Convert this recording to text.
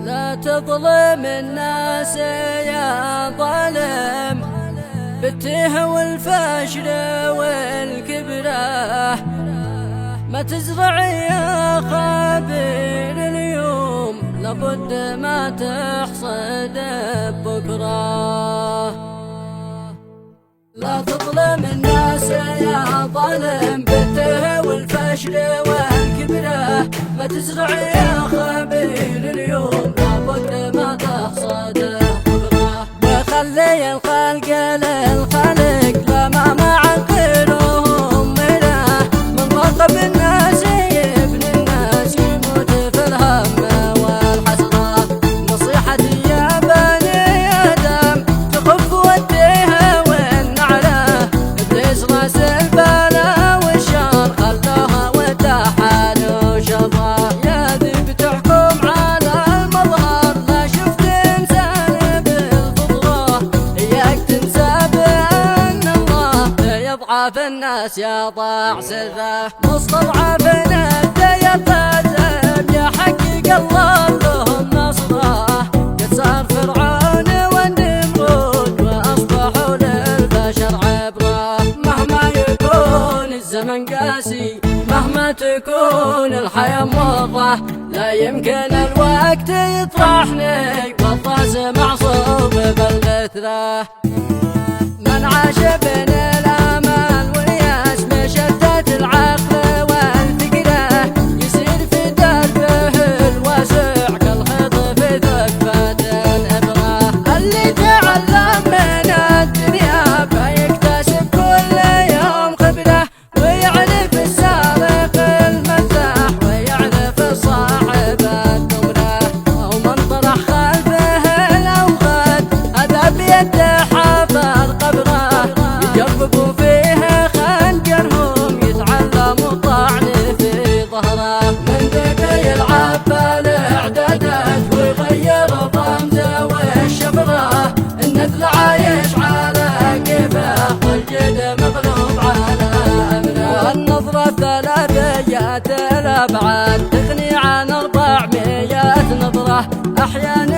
لا تظلم الناس يا ظالم، بالتيه والفشل والكبره ما تزرع يا خابر اليوم، لابد ما تحصد بكره. لا تظلم الناس يا ظالم، بالتيه والفشل والكبره ما تزرع يا خابر اليوم، لابد ما تحصد بكره. وخلي الخلق للخالق لما ما عقلهم منه، من رقب الناس يبني الناس يموت في الهم والحسرة. نصيحتي يا بني آدم تخف وديها والنعلة، إبليس راس البلا والشر خلاها وداحل وشره. يا ذي بتحكم على المظهر، لا شفت إنسان بالفضله، إياك تنسى بأن الله يضعف الناس يضع سره. مستضعفنا يلتزم يحقق الله لهم نصره، قد صار فرعون والنمرود وأصبحوا للبشر عبره. مهما يكون الزمن قاسي، مهما تكون الحياة مرة، لا يمكن الوقت يطرحني والطاس معصوب بالغثرة. من عاش بين الآمال والياس بشتات العقل والفكرة، يسير في دربه الواسع كالخيط في ثقبة الإبرة. اللي تعلم من الدنيا فيكتسب كل يوم خبرة، ويعرف السارق المداح ويعرف الصاحب الدمرة. ومن طرح خلفه الأوغاد هذا بيده حفر قبره، يجربوا فيه خنجرهم يتعلموا الطعن في ظهره. من ذاك يلعب بالاعدادات ويغير الرمزه والشفره، النذل عايش على كيفه والجد مغلوب على امره. النظره ثلاثيات الابعاد تغني عن 400 نظره، احيانا